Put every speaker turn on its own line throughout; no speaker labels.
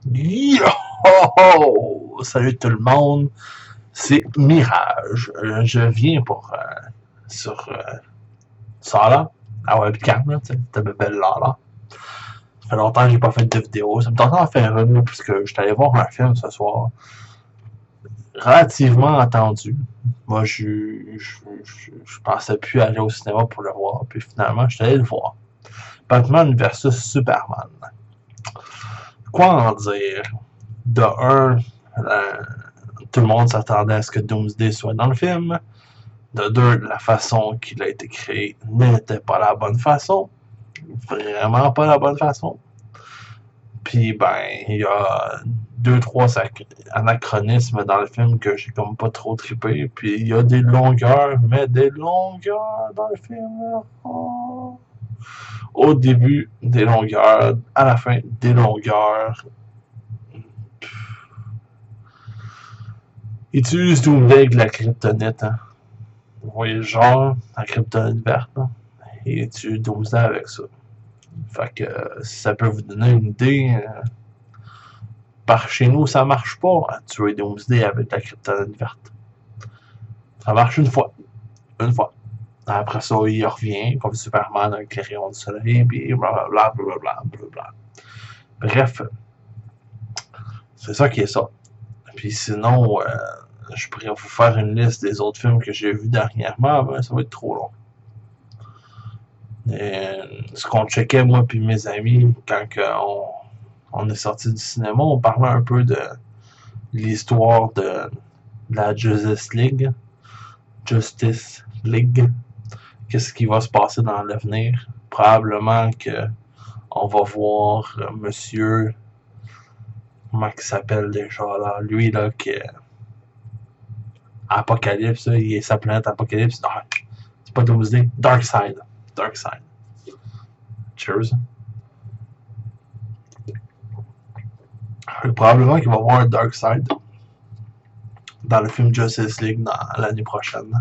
Yo! Salut tout le monde, c'est Mirage. Je viens sur ça là, la webcam, là, tu sais, ta belle là. Ça fait longtemps que j'ai pas fait de vidéo. Ça me tente d'en faire une, puisque je suis allé voir un film ce soir, relativement attendu. Moi, je pensais plus aller au cinéma pour le voir, puis finalement, je suis allé le voir. Batman versus Superman. Quoi en dire? De un, tout le monde s'attendait à ce que Doomsday soit dans le film. De deux, la façon qu'il a été créé n'était pas la bonne façon. Vraiment pas la bonne façon. Puis, ben, il y a deux, trois anachronismes dans le film que j'ai comme pas trop trippé. Puis, il y a des longueurs, mais des longueurs dans le film. Oh. Au début, des longueurs. À la fin, des longueurs. Ils utilisent Doomsday avec la kryptonite. Hein. Vous voyez le genre, la kryptonite verte. Hein. Et tu Doomsday avec ça. Fait que si ça peut vous donner une idée, par chez nous, ça marche pas à tuer Doomsday avec la kryptonite verte. Ça marche une fois. Une fois. Après ça, il revient, comme Superman avec les rayons du soleil, puis blablabla, blablabla, blablabla. Bref, c'est ça qui est ça. Puis sinon, je pourrais vous faire une liste des autres films que j'ai vus dernièrement, mais ça va être trop long. Ce qu'on checkait, moi puis mes amis, quand on est sorti du cinéma, on parlait un peu de l'histoire de la Justice League. Justice League. Qu'est-ce qui va se passer dans l'avenir? Probablement que on va voir monsieur. Comment il s'appelle déjà là? Lui là qui est Apocalypse, il est sa planète Apocalypse. Non, c'est pas Doomsday. Darkseid. Darkseid. Cheers. Probablement qu'il va y avoir un Darkseid dans le film Justice League l'année prochaine.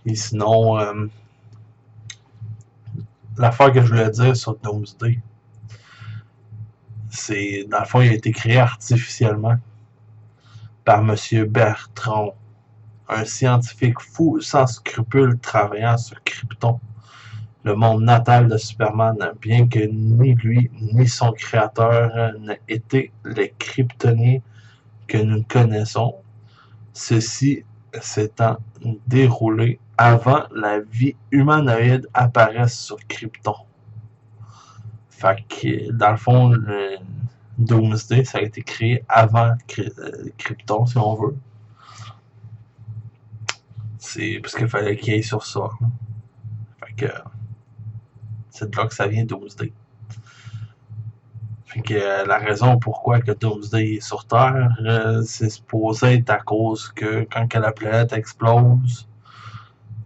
Et sinon, l'affaire que je voulais dire sur Doomsday, c'est, dans le fond, il a été créé artificiellement par M. Bertrand, un scientifique fou sans scrupules travaillant sur Krypton, le monde natal de Superman, bien que ni lui ni son créateur n'aient été les Kryptoniens que nous connaissons. Ceci s'étant déroulé avant la vie humanoïde apparaisse sur Krypton. Fait que, dans le fond, le Doomsday, ça a été créé avant Krypton, si on veut. C'est parce qu'il fallait qu'il y ait sur ça. Fait que, c'est de là que ça vient Doomsday. Fait que la raison pourquoi que Doomsday est sur Terre, c'est supposé être à cause que quand que la planète explose,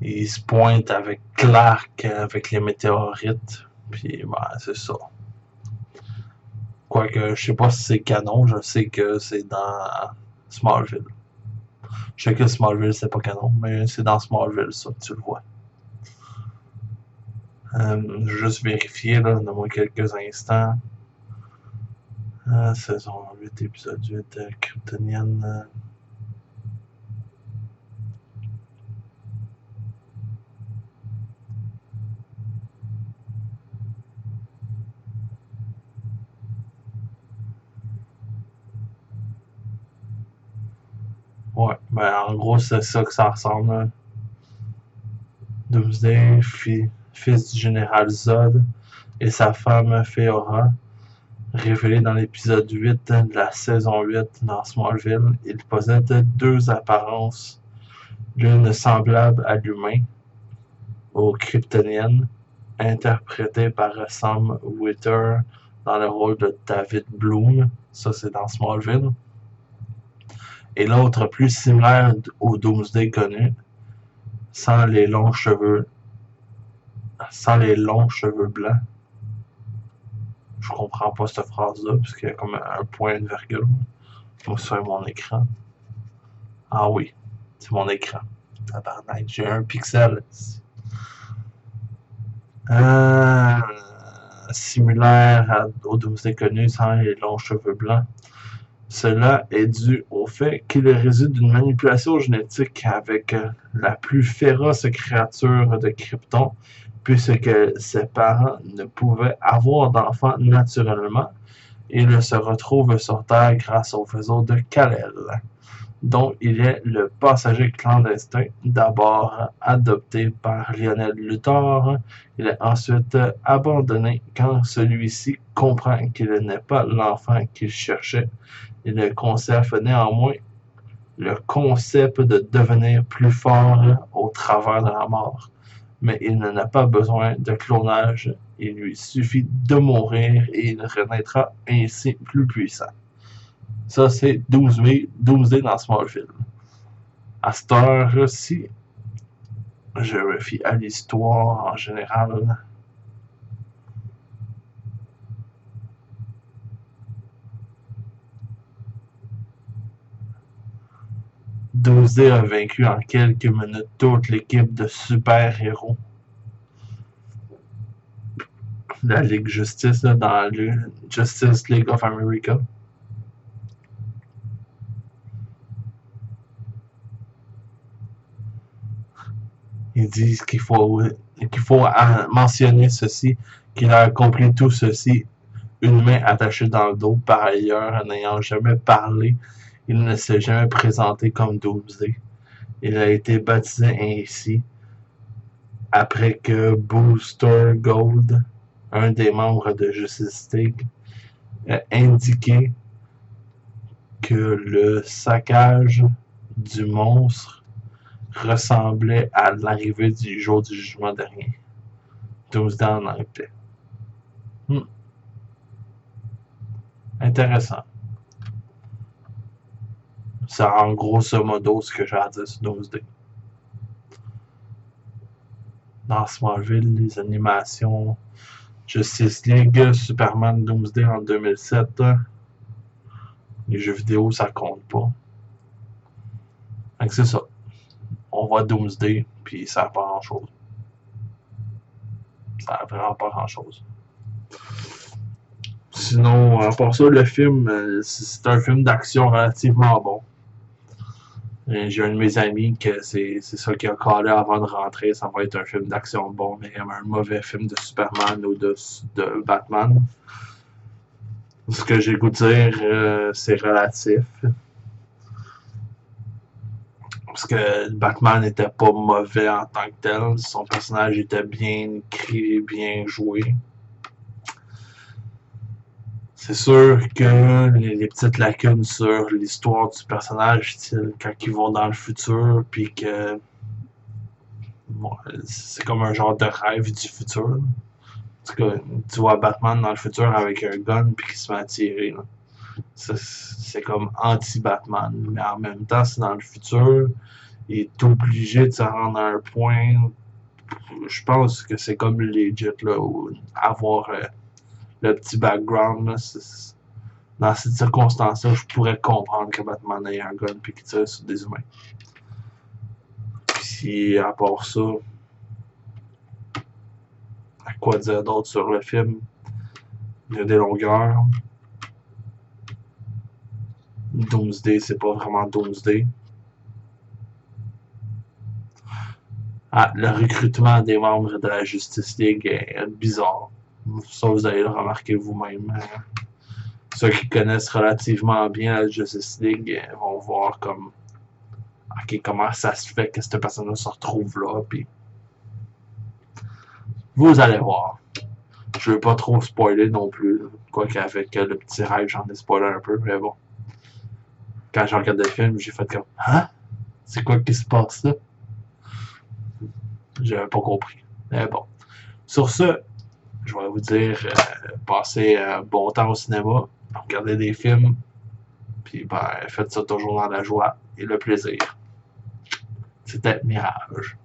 il se pointe avec Clark, avec les météorites. Puis, ben, c'est ça. Quoique, je sais pas si c'est canon, je sais que c'est dans Smallville. Je sais que Smallville, c'est pas canon, mais c'est dans Smallville, ça, tu le vois. Je vais juste vérifier, là, donne-moi quelques instants. Saison 8, épisode 8, Kryptonienne. Ouais, ben en gros, c'est ça que ça ressemble. Doomsday, fils du général Zod, et sa femme Feora, révélé dans l'épisode 8 de la saison 8 dans Smallville, il possède deux apparences, l'une semblable à l'humain, aux Kryptoniennes, interprétée par Sam Witwer dans le rôle de David Bloom, ça c'est dans Smallville, et l'autre plus similaire au Doomsday connu, sans les longs cheveux blancs. Je comprends pas cette phrase-là, puisqu'il y a comme un point, une virgule. Moi, sur mon écran. Ah oui, c'est mon écran. Tabarnak, j'ai un pixel. Euh, similaire au Doomsday connu sans les longs cheveux blancs. Cela est dû au fait qu'il résulte d'une manipulation génétique avec la plus féroce créature de Krypton, puisque ses parents ne pouvaient avoir d'enfants naturellement. Il se retrouve sur Terre grâce au faisceau de Kal-El, dont il est le passager clandestin. D'abord adopté par Lionel Luthor, il est ensuite abandonné quand celui-ci comprend qu'il n'est pas l'enfant qu'il cherchait. Il conserve néanmoins le concept de devenir plus fort au travers de la mort, mais il n'a pas besoin de clonage. Il lui suffit de mourir et il renaîtra ainsi plus puissant. Ça, c'est Doomsday dans Smallville. À cette heure-ci, je me fie à l'histoire en général. Doomsday a vaincu en quelques minutes toute l'équipe de super-héros. La Ligue Justice dans le Justice League of America. Ils disent qu'il faut mentionner ceci, qu'il a accompli tout ceci, une main attachée dans le dos. Par ailleurs, n'ayant jamais parlé, il ne s'est jamais présenté comme Doomsday. Il a été baptisé ainsi après que Booster Gold, un des membres de Justice League, a indiqué que le saccage du monstre ressemblait à l'arrivée du jour du jugement dernier. Doomsday en anglais. Intéressant. C'est en grosso modo ce que j'ai à dire sur Doomsday. Dans Smallville, les animations Justice League, Superman Doomsday en 2007. Les jeux vidéo, ça compte pas. Donc c'est ça. On voit Doomsday, puis ça n'a pas grand-chose. Ça n'a vraiment pas grand-chose. Sinon, à part ça, le film, c'est un film d'action relativement bon. J'ai un de mes amis que c'est ça qu'il a collé avant de rentrer. Ça va être un film d'action bon, mais un mauvais film de Superman ou de Batman. Ce que j'ai goût de dire, c'est relatif. Parce que Batman n'était pas mauvais en tant que tel. Son personnage était bien écrit, bien joué. C'est sûr que les petites lacunes sur l'histoire du personnage, quand ils vont dans le futur, puis que bon, c'est comme un genre de rêve du futur. En tout cas, tu vois Batman dans le futur avec un gun puis qui se met à tirer. C'est comme anti-Batman. Mais en même temps, c'est dans le futur. Il est obligé de se rendre à un point. Je pense que c'est comme legit, là, avoir le petit background. Là, dans cette circonstance-là, je pourrais comprendre que Batman ait un gun et qu'il tire sur des humains. Puis, à part ça, à quoi dire d'autre sur le film? Il y a des longueurs. Doomsday, c'est pas vraiment Doomsday. Ah, le recrutement des membres de la Justice League est bizarre. Ça, vous allez le remarquer vous-même. Ceux qui connaissent relativement bien la Justice League vont voir comme ok, comment ça se fait que cette personne-là se retrouve là, puis vous allez voir. Je veux pas trop spoiler non plus, quoique avec le petit rêve, j'en ai spoilé un peu, mais bon. Quand j'ai regardé le film, j'ai fait comme hein? C'est quoi qui se passe là? J'avais pas compris. Mais bon. Sur ce, je vais vous dire, passez un bon temps au cinéma, regardez des films, puis ben, faites ça toujours dans la joie et le plaisir. C'était Mirage.